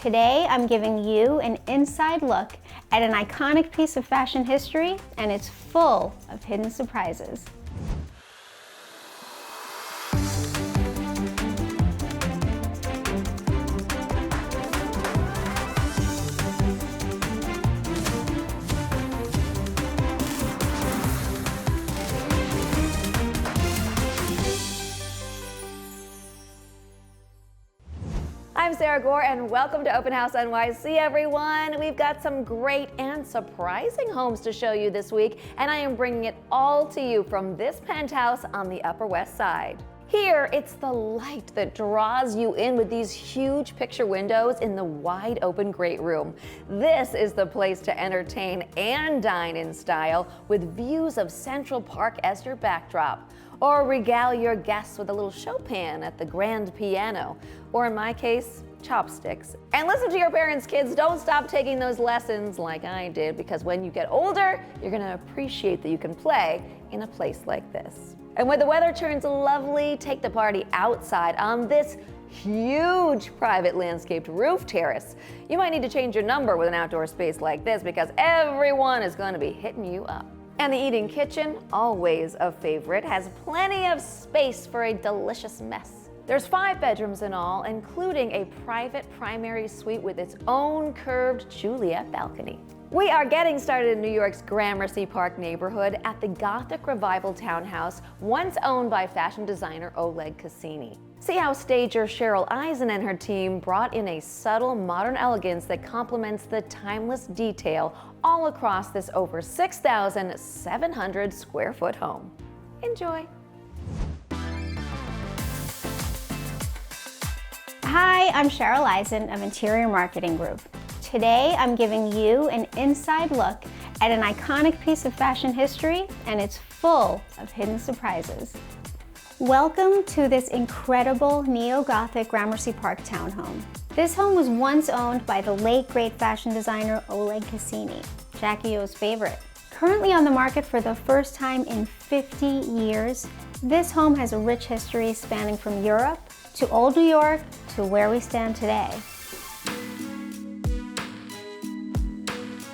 Today, I'm giving you an inside look at an iconic piece of fashion history, and it's full of hidden surprises. I'm Sara Gore and welcome to Open House NYC, everyone. We've got some great and surprising homes to show you this week, and I am bringing it all to you from this penthouse on the Upper West Side. Here, it's the light that draws you in with these huge picture windows in the wide open great room. This is the place to entertain and dine in style with views of Central Park as your backdrop. Or regale your guests with a little Chopin at the grand piano. Or in my case, chopsticks. And listen to your parents, kids. Don't stop taking those lessons like I did, because when you get older, you're gonna appreciate that you can play in a place like this. And when the weather turns lovely, take the party outside on this huge private landscaped roof terrace. You might need to change your number with an outdoor space like this, because everyone is gonna be hitting you up. And the eating kitchen, always a favorite, has plenty of space for a delicious mess. There's 5 bedrooms in all, including a private primary suite with its own curved Juliet balcony. We are getting started in New York's Gramercy Park neighborhood at the Gothic Revival townhouse, once owned by fashion designer Oleg Cassini. See how stager Cheryl Eisen and her team brought in a subtle modern elegance that complements the timeless detail all across this over 6,700 square foot home. Enjoy. Hi, I'm Cheryl Eisen of Interior Marketing Group. Today, I'm giving you an inside look at an iconic piece of fashion history, and it's full of hidden surprises. Welcome to this incredible neo-Gothic Gramercy Park townhome. This home was once owned by the late great fashion designer Oleg Cassini, Jackie O's favorite. Currently on the market for the first time in 50 years, this home has a rich history spanning from Europe to Old New York to where we stand today.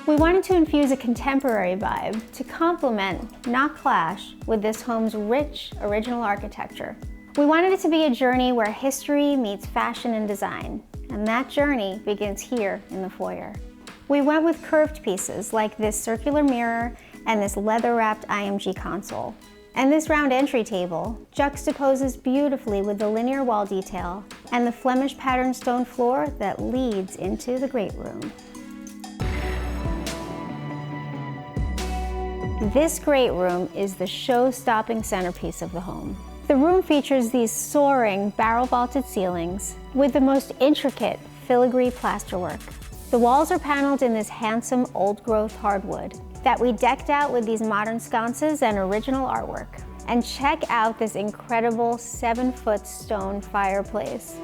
We wanted to infuse a contemporary vibe to complement, not clash, with this home's rich, original architecture. We wanted it to be a journey where history meets fashion and design, and that journey begins here in the foyer. We went with curved pieces like this circular mirror and this leather-wrapped IMG console. And this round entry table juxtaposes beautifully with the linear wall detail and the Flemish patterned stone floor that leads into the great room. This great room is the show-stopping centerpiece of the home. The room features these soaring barrel-vaulted ceilings with the most intricate filigree plasterwork. The walls are paneled in this handsome old-growth hardwood that we decked out with these modern sconces and original artwork. And check out this incredible 7-foot stone fireplace.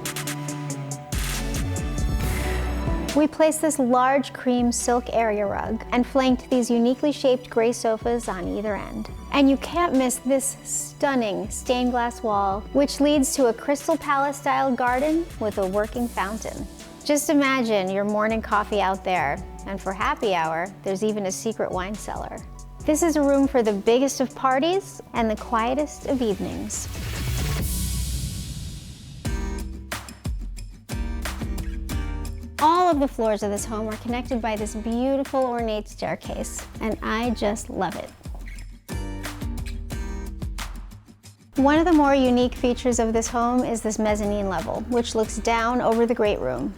We placed this large cream silk area rug and flanked these uniquely shaped gray sofas on either end. And you can't miss this stunning stained glass wall, which leads to a Crystal Palace-style garden with a working fountain. Just imagine your morning coffee out there, and for happy hour, there's even a secret wine cellar. This is a room for the biggest of parties and the quietest of evenings. All of the floors of this home are connected by this beautiful ornate staircase, and I just love it. One of the more unique features of this home is this mezzanine level, which looks down over the great room.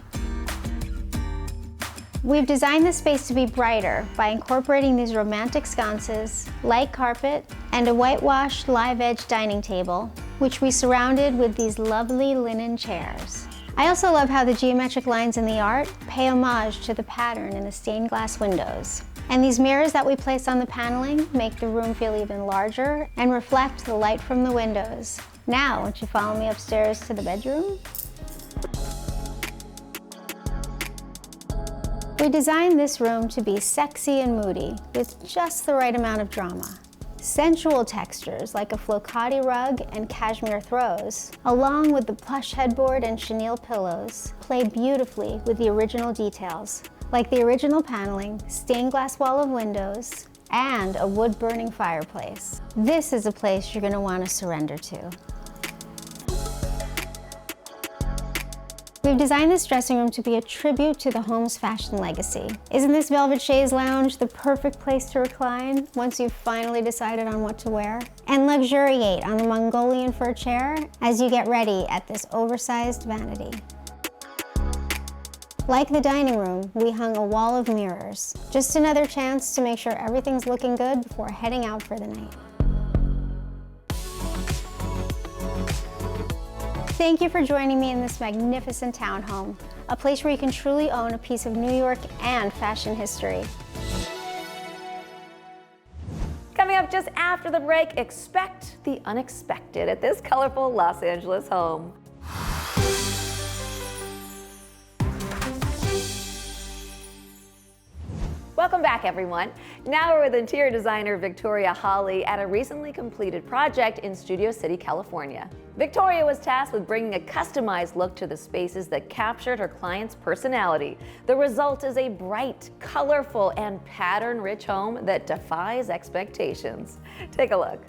We've designed this space to be brighter by incorporating these romantic sconces, light carpet, and a whitewashed live-edge dining table, which we surrounded with these lovely linen chairs. I also love how the geometric lines in the art pay homage to the pattern in the stained glass windows. And these mirrors that we place on the paneling make the room feel even larger and reflect the light from the windows. Now, won't you follow me upstairs to the bedroom? We designed this room to be sexy and moody with just the right amount of drama. sensual textures like a flocati rug and cashmere throws, along with the plush headboard and chenille pillows, play beautifully with the original details, like the original paneling, stained glass wall of windows, and a wood-burning fireplace. This is a place you're going to want to surrender to. We've designed this dressing room to be a tribute to the home's fashion legacy. Isn't this velvet chaise lounge the perfect place to recline once you've finally decided on what to wear? And luxuriate on the Mongolian fur chair as you get ready at this oversized vanity. Like the dining room, we hung a wall of mirrors. Just another chance to make sure everything's looking good before heading out for the night. Thank you for joining me in this magnificent townhome, a place where you can truly own a piece of New York and fashion history. Coming up just after the break, expect the unexpected at this colorful Los Angeles home. Welcome back, everyone. Now we're with interior designer Victoria Hawley at a recently completed project in Studio City, California. Victoria was tasked with bringing a customized look to the spaces that captured her client's personality. The result is a bright, colorful, and pattern-rich home that defies expectations. Take a look.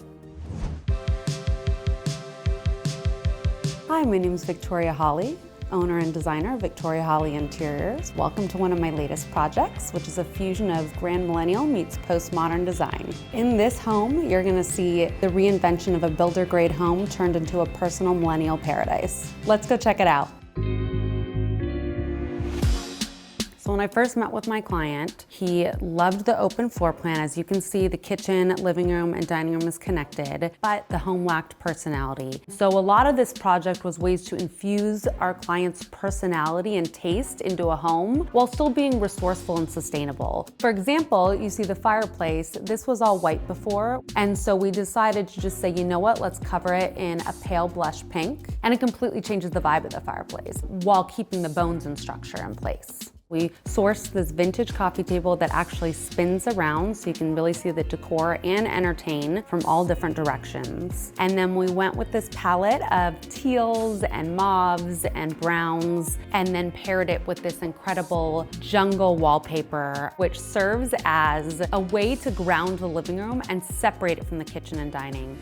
Hi, my name is Victoria Hawley, owner and designer of Victoria Hawley Interiors. Welcome to one of my latest projects, which is a fusion of grand millennial meets postmodern design. In this home, you're going to see the reinvention of a builder-grade home turned into a personal millennial paradise. Let's go check it out. So when I first met with my client, he loved the open floor plan. As you can see, the kitchen, living room, and dining room is connected, but the home lacked personality. So a lot of this project was ways to infuse our client's personality and taste into a home while still being resourceful and sustainable. For example, you see the fireplace. This was all white before, and so we decided to just say, you know what, let's cover it in a pale blush pink, and it completely changes the vibe of the fireplace while keeping the bones and structure in place. We sourced this vintage coffee table that actually spins around so you can really see the decor and entertain from all different directions. And then we went with this palette of teals and mauves and browns, and then paired it with this incredible jungle wallpaper, which serves as a way to ground the living room and separate it from the kitchen and dining.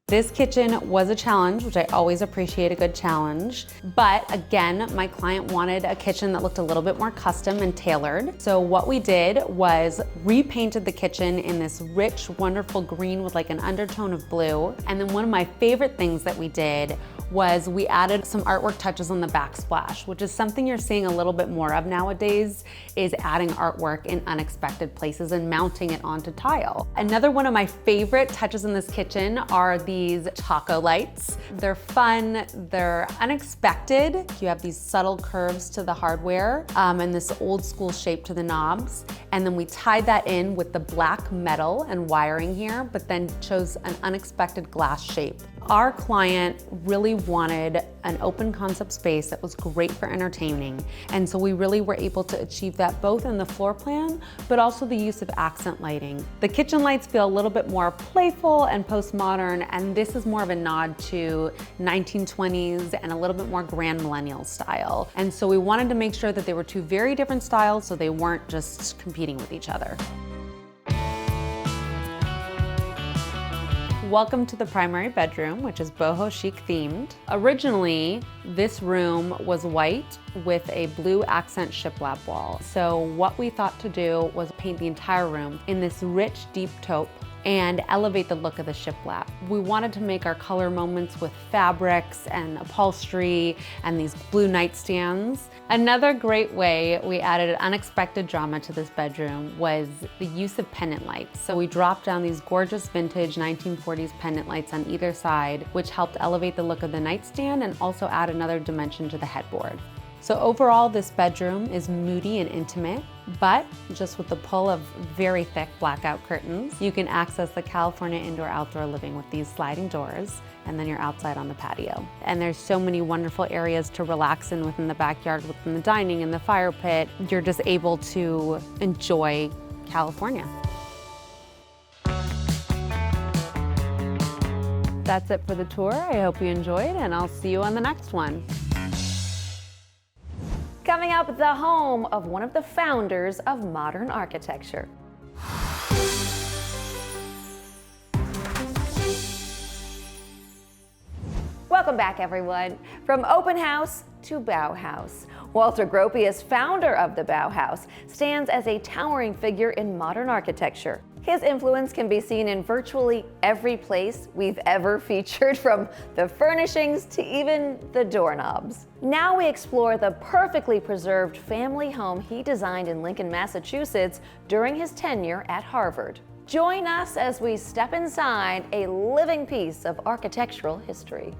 This kitchen was a challenge, which I always appreciate a good challenge. But again, my client wanted a kitchen that looked a little bit more custom and tailored. So what we did was repainted the kitchen in this rich, wonderful green with like an undertone of blue. And then one of my favorite things that we did was we added some artwork touches on the backsplash, which is something you're seeing a little bit more of nowadays, is adding artwork in unexpected places and mounting it onto tile. Another one of my favorite touches in this kitchen are these taco lights. They're fun, they're unexpected. You have these subtle curves to the hardware and this old school shape to the knobs. And then we tied that in with the black metal and wiring here, but then chose an unexpected glass shape. Our client really wanted an open concept space that was great for entertaining. And so we really were able to achieve that both in the floor plan, but also the use of accent lighting. The kitchen lights feel a little bit more playful and postmodern, and this is more of a nod to 1920s and a little bit more grand millennial style. And so we wanted to make sure that they were two very different styles so they weren't just competing with each other. Welcome to the primary bedroom, which is boho chic themed. Originally, this room was white with a blue accent shiplap wall. So what we thought to do was paint the entire room in this rich, deep taupe and elevate the look of the shiplap. We wanted to make our color moments with fabrics and upholstery and these blue nightstands. Another great way we added an unexpected drama to this bedroom was the use of pendant lights. So we dropped down these gorgeous vintage 1940s pendant lights on either side, which helped elevate the look of the nightstand and also add another dimension to the headboard. So overall, this bedroom is moody and intimate. but just with the pull of very thick blackout curtains, you can access the California indoor-outdoor living with these sliding doors, and then you're outside on the patio. And there's so many wonderful areas to relax in within the backyard, within the dining and the fire pit. You're just able to enjoy California. That's it for the tour. I hope you enjoyed, and I'll see you on the next one. Coming up, the home of one of the founders of modern architecture. Welcome back, everyone. From open house to Bauhaus. Walter Gropius, founder of the Bauhaus, stands as a towering figure in modern architecture. His influence can be seen in virtually every place we've ever featured, from the furnishings to even the doorknobs. Now we explore the perfectly preserved family home he designed in Lincoln, Massachusetts during his tenure at Harvard. Join us as we step inside a living piece of architectural history.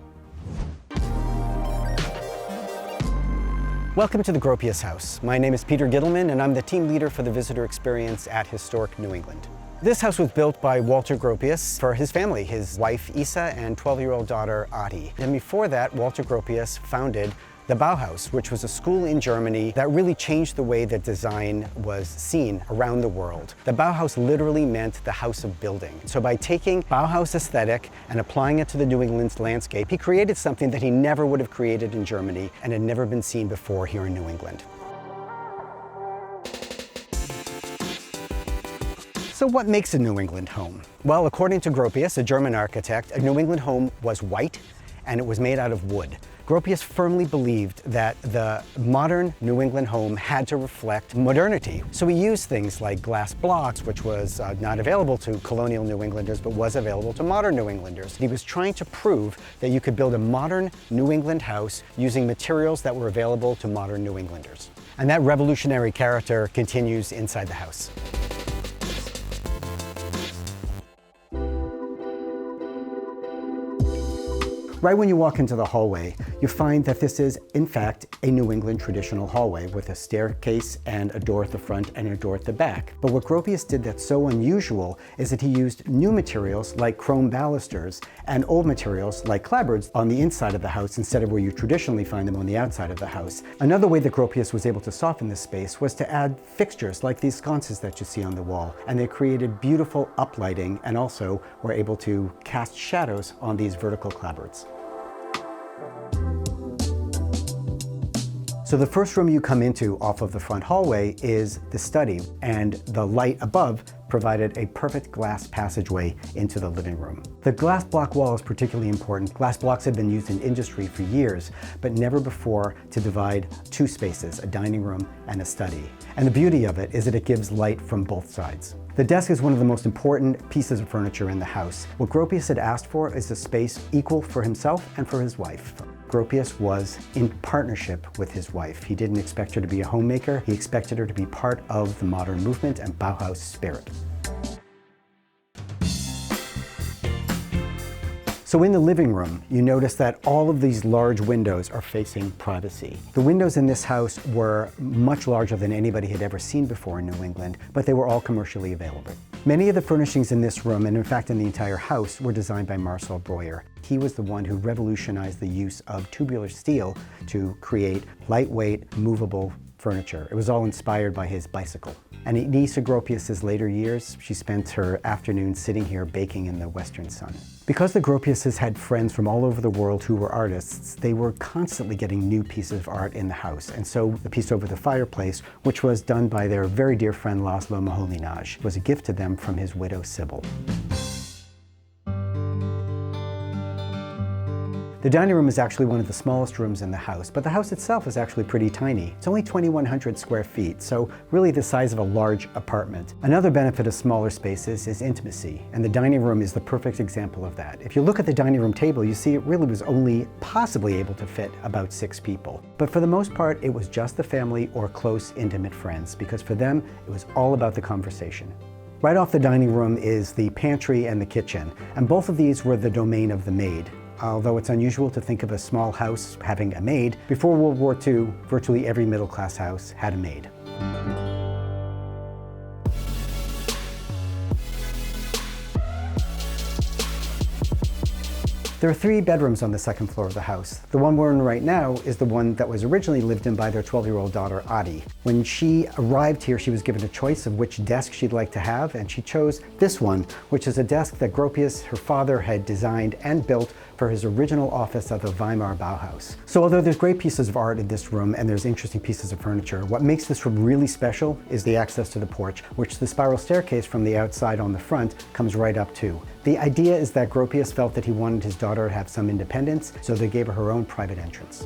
Welcome to the Gropius House. My name is Peter Gittleman, and I'm the team leader for the visitor experience at Historic New England. This house was built by Walter Gropius for his family, his wife Isa and 12-year-old daughter Adi. And before that, Walter Gropius founded the Bauhaus, which was a school in Germany that really changed the way that design was seen around the world. The Bauhaus literally meant the house of building. So by taking Bauhaus aesthetic and applying it to the New England landscape, he created something that he never would have created in Germany and had never been seen before here in New England. So what makes a New England home? Well, according to Gropius, a German architect, a New England home was white and it was made out of wood. Gropius firmly believed that the modern New England home had to reflect modernity. So he used things like glass blocks, which was not available to colonial New Englanders, but was available to modern New Englanders. He was trying to prove that you could build a modern New England house using materials that were available to modern New Englanders. And that revolutionary character continues inside the house. Right when you walk into the hallway, you find that this is, in fact, a New England traditional hallway with a staircase and a door at the front and a door at the back. But what Gropius did that's so unusual is that he used new materials like chrome balusters and old materials like clapboards on the inside of the house instead of where you traditionally find them on the outside of the house. Another way that Gropius was able to soften this space was to add fixtures like these sconces that you see on the wall. And they created beautiful uplighting and also were able to cast shadows on these vertical clapboards. So the first room you come into off of the front hallway is the study, and the light above provided a perfect glass passageway into the living room. The glass block wall is particularly important. Glass blocks have been used in industry for years, but never before to divide two spaces, a dining room and a study. And the beauty of it is that it gives light from both sides. The desk is one of the most important pieces of furniture in the house. What Gropius had asked for is a space equal for himself and for his wife. Gropius was in partnership with his wife. He didn't expect her to be a homemaker. He expected her to be part of the modern movement and Bauhaus spirit. So in the living room, you notice that all of these large windows are facing privacy. The windows in this house were much larger than anybody had ever seen before in New England, but they were all commercially available. Many of the furnishings in this room, and in fact in the entire house, were designed by Marcel Breuer. He was the one who revolutionized the use of tubular steel to create lightweight, movable furniture. It was all inspired by his bicycle. And in Isa Gropius's later years, she spent her afternoons sitting here baking in the western sun. Because the Gropiuses had friends from all over the world who were artists, they were constantly getting new pieces of art in the house. And so the piece over the fireplace, which was done by their very dear friend Laszlo Moholy-Nagy, was a gift to them from his widow Sybil. The dining room is actually one of the smallest rooms in the house, but the house itself is actually pretty tiny. It's only 2,100 square feet, so really the size of a large apartment. Another benefit of smaller spaces is intimacy, and the dining room is the perfect example of that. If you look at the dining room table, you see it really was only possibly able to fit about 6 people. But for the most part, it was just the family or close, intimate friends, because for them, it was all about the conversation. Right off the dining room is the pantry and the kitchen, and both of these were the domain of the maid. Although it's unusual to think of a small house having a maid, before World War II, virtually every middle-class house had a maid. There are 3 bedrooms on the second floor of the house. The one we're in right now is the one that was originally lived in by their 12-year-old daughter, Adi. When she arrived here, she was given a choice of which desk she'd like to have, and she chose this one, which is a desk that Gropius, her father, had designed and built for his original office at the Weimar Bauhaus. So although there's great pieces of art in this room and there's interesting pieces of furniture, what makes this room really special is the access to the porch, which the spiral staircase from the outside on the front comes right up to. The idea is that Gropius felt that he wanted his daughter to have some independence, so they gave her own private entrance.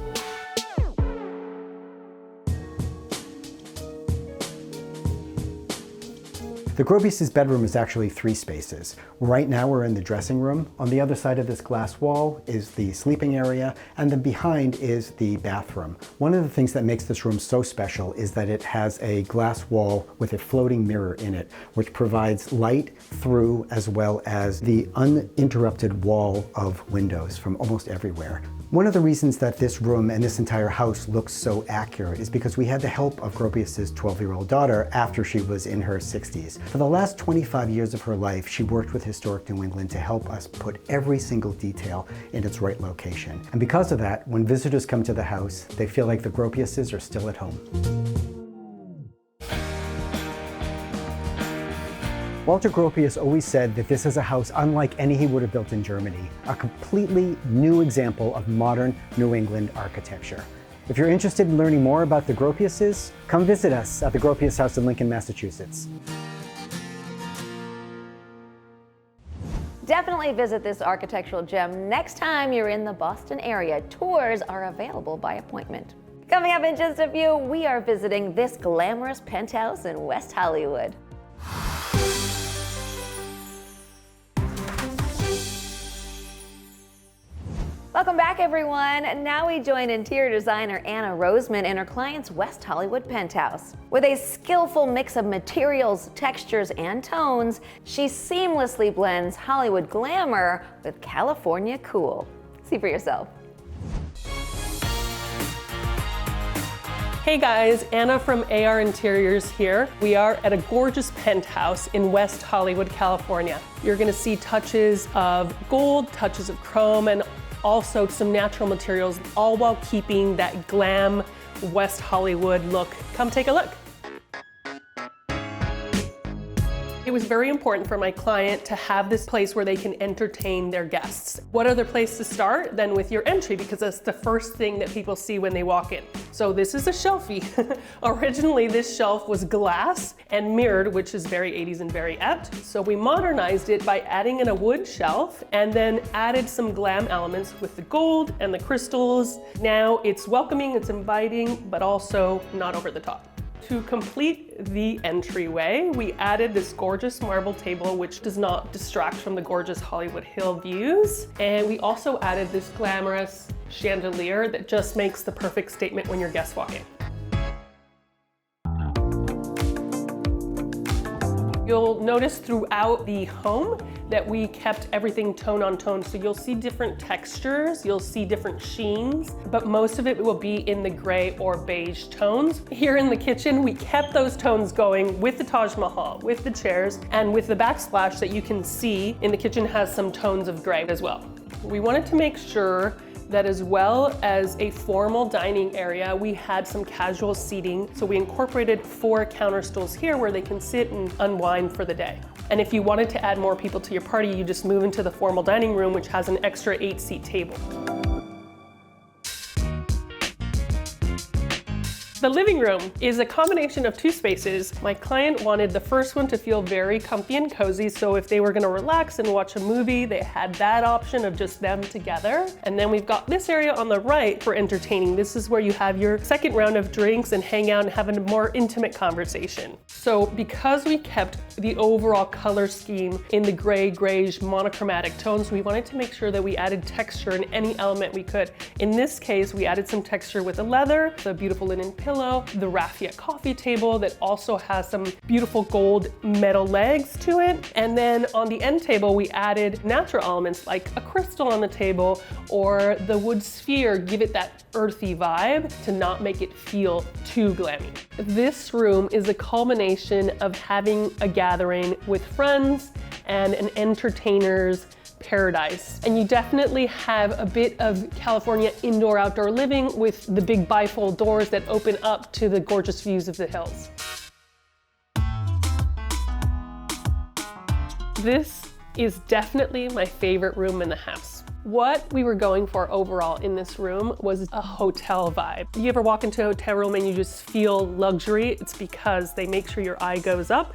The Gropius' bedroom is actually 3 spaces. Right now we're in the dressing room. On the other side of this glass wall is the sleeping area, and then behind is the bathroom. One of the things that makes this room so special is that it has a glass wall with a floating mirror in it, which provides light through as well as the uninterrupted wall of windows from almost everywhere. One of the reasons that this room and this entire house looks so accurate is because we had the help of Gropius' 12-year-old daughter after she was in her 60s. For the last 25 years of her life, she worked with Historic New England to help us put every single detail in its right location. And because of that, when visitors come to the house, they feel like the Gropiuses are still at home. Walter Gropius always said that this is a house unlike any he would have built in Germany, a completely new example of modern New England architecture. If you're interested in learning more about the Gropiuses, come visit us at the Gropius House in Lincoln, Massachusetts. Definitely visit this architectural gem next time you're in the Boston area. Tours are available by appointment. Coming up in just a few, we are visiting this glamorous penthouse in West Hollywood. Welcome back, everyone. Now we join interior designer Anna Roseman in her client's West Hollywood penthouse. With a skillful mix of materials, textures, and tones, she seamlessly blends Hollywood glamour with California cool. See for yourself. Hey guys, Anna from AR Interiors here. We are at a gorgeous penthouse in West Hollywood, California. You're gonna see touches of gold, touches of chrome, and also some natural materials, all while keeping that glam West Hollywood look. Come take a look. It was very important for my client to have this place where they can entertain their guests. What other place to start than with your entry, because that's the first thing that people see when they walk in. So this is a shelfie. Originally this shelf was glass and mirrored, which is very 80s and very apt. So we modernized it by adding in a wood shelf and then added some glam elements with the gold and the crystals. Now it's welcoming, it's inviting, but also not over the top. To complete the entryway, we added this gorgeous marble table, which does not distract from the gorgeous Hollywood Hill views. And we also added this glamorous chandelier that just makes the perfect statement when your guests walk in. You'll notice throughout the home that we kept everything tone on tone. So you'll see different textures, you'll see different sheens, but most of it will be in the gray or beige tones. Here in the kitchen, we kept those tones going with the Taj Mahal, with the chairs, and with the backsplash that you can see in the kitchen has some tones of gray as well. We wanted to make sure that as well as a formal dining area, we had some casual seating. So we incorporated 4 counter stools here where they can sit and unwind for the day. And if you wanted to add more people to your party, you just move into the formal dining room, which has an extra 8-seat table. The living room is a combination of 2 spaces. My client wanted the first one to feel very comfy and cozy, so if they were gonna relax and watch a movie, they had that option of just them together. And then we've got this area on the right for entertaining. This is where you have your second round of drinks and hang out and have a more intimate conversation. So because we kept the overall color scheme in the gray, grayish, monochromatic tones, we wanted to make sure that we added texture in any element we could. In this case, we added some texture with the leather, the beautiful linen pillow, the raffia coffee table that also has some beautiful gold metal legs to it. And then on the end table, we added natural elements like a crystal on the table or the wood sphere, give it that earthy vibe to not make it feel too glammy. This room is a culmination of having a gathering with friends and an entertainer's paradise. And you definitely have a bit of California indoor-outdoor living with the big bifold doors that open up to the gorgeous views of the hills. This is definitely my favorite room in the house. What we were going for overall in this room was a hotel vibe. You ever walk into a hotel room and you just feel luxury? It's because they make sure your eye goes up.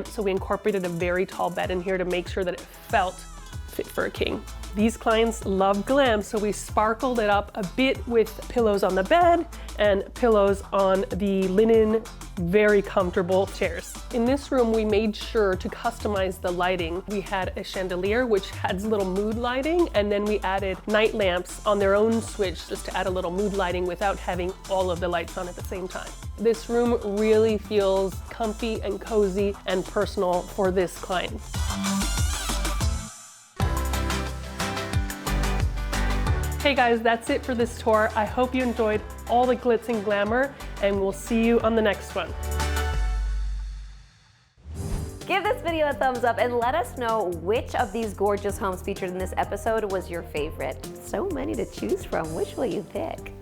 So we incorporated a very tall bed in here to make sure that it felt fit for a king. These clients love glam, so we sparkled it up a bit with pillows on the bed and pillows on the linen, very comfortable chairs. In this room, we made sure to customize the lighting. We had a chandelier, which adds little mood lighting, and then we added night lamps on their own switch just to add a little mood lighting without having all of the lights on at the same time. This room really feels comfy and cozy and personal for this client. Hey guys, that's it for this tour. I hope you enjoyed all the glitz and glamour, and we'll see you on the next one. Give this video a thumbs up and let us know which of these gorgeous homes featured in this episode was your favorite. So many to choose from. Which will you pick?